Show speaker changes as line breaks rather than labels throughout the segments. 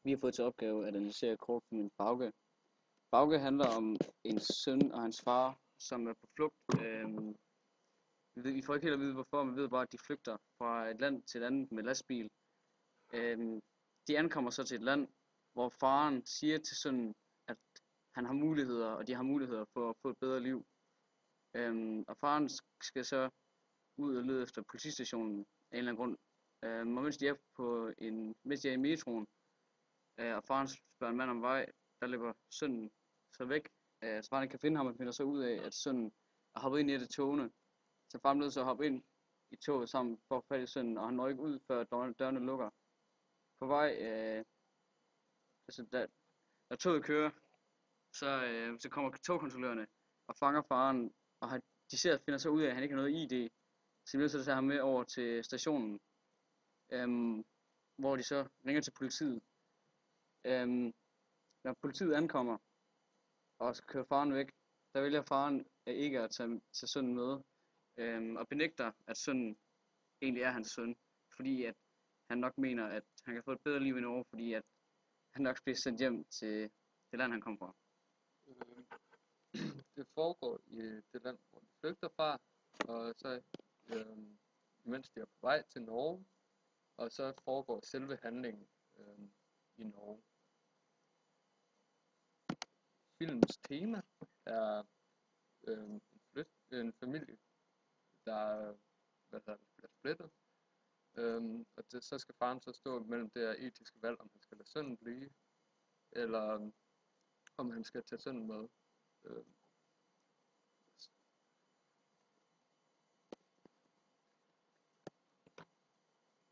Vi har fået til opgave at analysere kortfilmen Bauke. Bauke handler om en søn og hans far, som er på flugt. Vi får ikke helt at vide hvorfor, men vi ved bare, at de flygter fra et land til et andet med lastbil. De ankommer så til et land, hvor faren siger til sønnen, at han har muligheder, og de har muligheder for at få et bedre liv. Og faren skal så ud og lede efter politistationen af en eller anden grund. Og mens de er i metroen, og faren spørger en mand om vej, der løber sønnen så væk, så faren ikke kan finde ham, og finder så ud af, at sønnen er hoppet ind i et af togene. Så faren bliver så at hoppe ind i toget sammen for at få fat i sønnen, og han når ikke ud, før dørene lukker. På vej, da toget kører, så kommer togkontrollørerne og fanger faren, og finder så ud af, at han ikke har noget ID. Så de bliver så tager ham med over til stationen, hvor de så ringer til politiet. Når politiet ankommer og skal køre faren væk, der vælger faren ikke at tage sønnen med, og benægter, at sønnen egentlig er hans søn, fordi at han nok mener, at han kan få et bedre liv i Norge, fordi at han nok bliver sendt hjem til det land, han kom fra.
Det foregår i det land, hvor de flygter fra, og så mens de er på vej til Norge, og så foregår selve handlingen i Norge. Filmens tema er en familie, der bliver splittet, og så skal faren så stå mellem det her etiske valg, om han skal lade sønnen blive, eller om han skal tage sønnen med.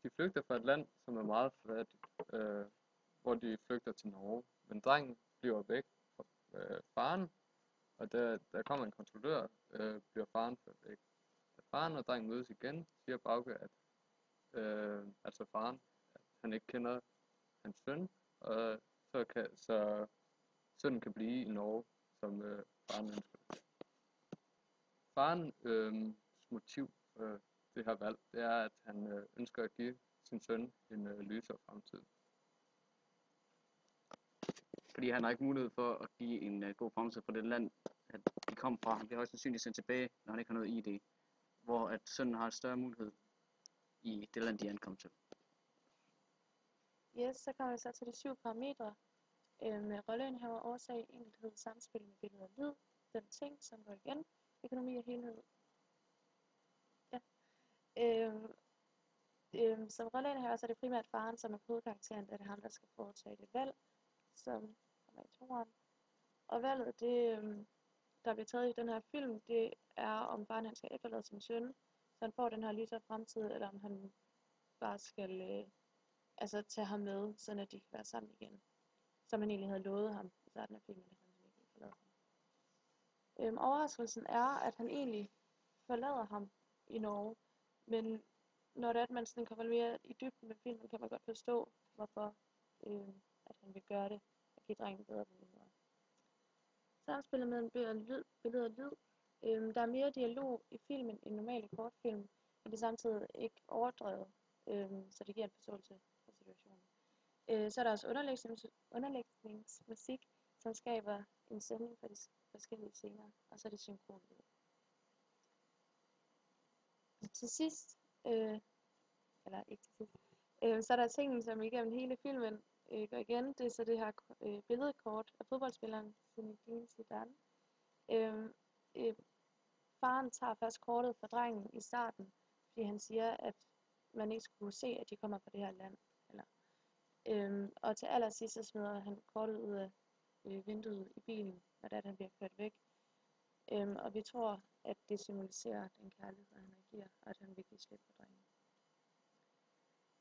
De flygter fra et land, som er meget fattigt, hvor de flygter til Norge, men drengen bliver væk fra faren, og der kommer en kontrollør, bliver faren ført væk. Da faren og drengen mødes igen, siger Bauke, at altså faren, at han ikke kender hans søn, og så sønnen kan blive i Norge, som faren ønsker. Farens motiv for det her valg, det er, at han ønsker at give sin søn en lysere fremtid.
Fordi han har ikke mulighed for at give en god fremtid for det land, at de kom fra. Han bliver højst sandsynligt sendt tilbage, når han ikke har noget ID. Hvor at sønnen har en større mulighed i det land, de ankom til.
Yes, så kommer vi så til de 7 parametre. Med rolleindhaver, årsag, enkelhed, samspil med billede og lyd. Den ting, som går igen. Økonomi og helhed. Ja. Som rolleindhaver, så er det primært faren, som er hovedkarakteren, da det er ham, der skal foretage det valg, som kommer i toeren. Og valget, der bliver taget i den her film, det er, om faren han skal efterlade sin søn, så han får den her lysere fremtid, eller om han bare skal tage ham med, så at de kan være sammen igen. Som han egentlig havde lovet ham i starten af filmen, at han ikke ville forlade ham. Overraskelsen er, at han egentlig forlader ham i Norge, men når det er, at man sådan kommer mere i dybden med filmen, kan man godt forstå, hvorfor at han vil gøre det, og give drengen bedre muligheder. Samspillet mellem billede og lyd. Der er mere dialog i filmen end normalt i kortfilm, men det er samtidig ikke overdrevet, så det giver en forståelse for situationen. Så er der også underlægningsmusik, som skaber en stemning for de forskellige scener, og så er det synkronlyd. Til sidst, eller ikke til sidst, så er der tingene, som igennem hele filmen går igen. Det er så det her billedkort af fodboldspilleren Zinedine Zidane. Faren tager først kortet fra drengen i starten, fordi han siger, at man ikke skulle se, at de kommer fra det her land. Og til allersidst så smider han kortet ud af vinduet i bilen, når det er, han bliver kørt væk. Og vi tror, at det symboliserer den kærlighed, han giver, og at han vil give slip på drengen.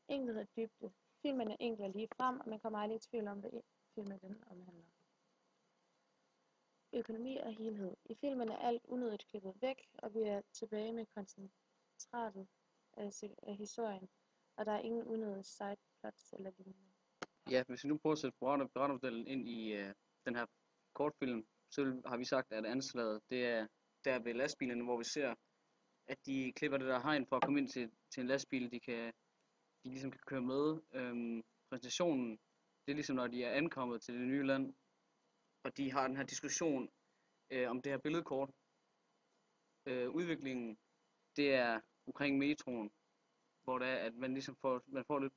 Enkelhed og dybde. Filmen er enkel og lige frem, og man kommer aldrig i tvivl om, hvad filmen den omhandler. Økonomi og helhed. I filmen er alt unødigt klippet væk, og vi er tilbage med koncentratet af historien, og der er ingen unødige sideplots eller lignende.
Ja, hvis vi nu prøver at sætte beretningsmodellen ind i den her kortfilm, så har vi sagt, at anslaget det er der ved lastbilerne, hvor vi ser, at de klipper det der hegn for at komme ind til en lastbil, de ligesom kan køre med. Præsentationen Det er ligesom når de er ankommet til det nye land, og de har den her diskussion om det her billedkort. Udviklingen, det er omkring metroen, hvor det er, at man ligesom får lidt,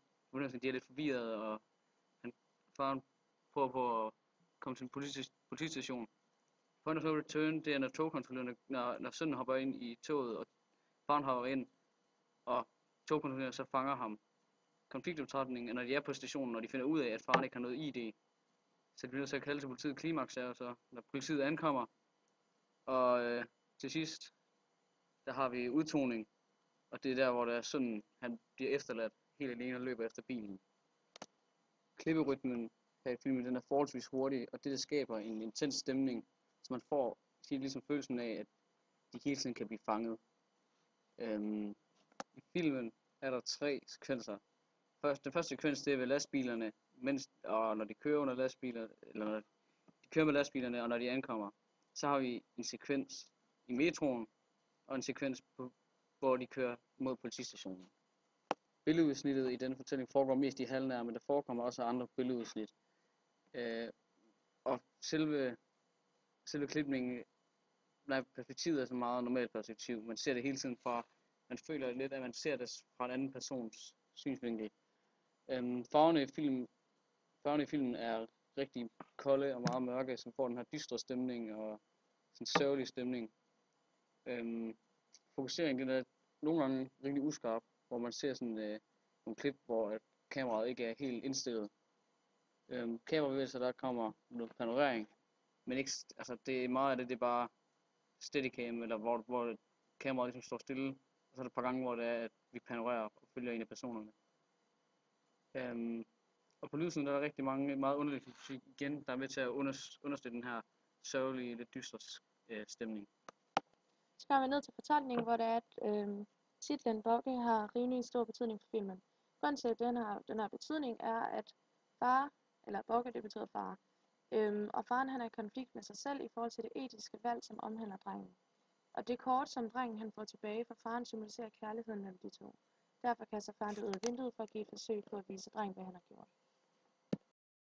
de er lidt forvirret, og faren prøver på at komme til en politistation. Point of no return, det er når togkontrollørerne, når sønnen hopper ind i toget, og faren hopper ind, og togkontrollørerne så fanger ham. Konfliktoptrapningen er, når de er på stationen, og de finder ud af, at faren ikke har noget ID. Så de bliver nødt til at kalde til politiet. Klimaks er så, når politiet ankommer. Og til sidst, der har vi udtoning, og det er der, hvor der sønnen, han bliver efterladt helt alene og løber efter bilen. Klipperytmen her i filmen, den er forholdsvis hurtig, og det skaber en intens stemning, så man får ligesom følelsen af, at de hele tiden kan blive fanget. I filmen er der 3 sekvenser. Den første sekvens, det er ved lastbilerne, og når de kører under lastbiler, eller når de kører med lastbilerne, og når de ankommer, så har vi en sekvens i metroen, og en sekvens, hvor de kører mod politistationen. Billedudsnittet i denne fortælling foregår mest i halvnær, men der forekommer også andre billedudsnit. Og selve klipningen, perspektivet er så meget normalt perspektiv. Man ser det hele tiden man føler lidt, at man ser det fra en anden persons synsvinkel. Farverne i filmen er rigtig kolde og meget mørke, som får den her dystre stemning og sådan sørgelig stemning. Fokuseringen den er nogle gange rigtig uskarp, hvor man ser sådan nogle klip, hvor kameraet ikke er helt indstillet. Kamerabevægelser, der kommer noget panorering, men ikke, altså det er meget af det er bare steadicam, eller hvor kameraet ligesom står stille, og så er der et par gange, hvor det er, at vi panorerer og følger en af personerne. Og på lydsiden der er der rigtig meget underlig musik igen, der er med til at understøtte den her sørgelige, lidt dystre stemning.
Så kommer vi ned til fortolkningen, hvor det er, at titlen Bogge har rimelig stor betydning for filmen. Grunden til, at den her betydning er, at far, eller Bogge, det betyder far, og faren han er i konflikt med sig selv i forhold til det etiske valg, som omhandler drengen. Og det kort, som drengen han får tilbage fra faren, symboliserer kærligheden mellem de to. Derfor kaster faren det ud af vinduet for at give et forsøg på at vise drengen, hvad han har gjort.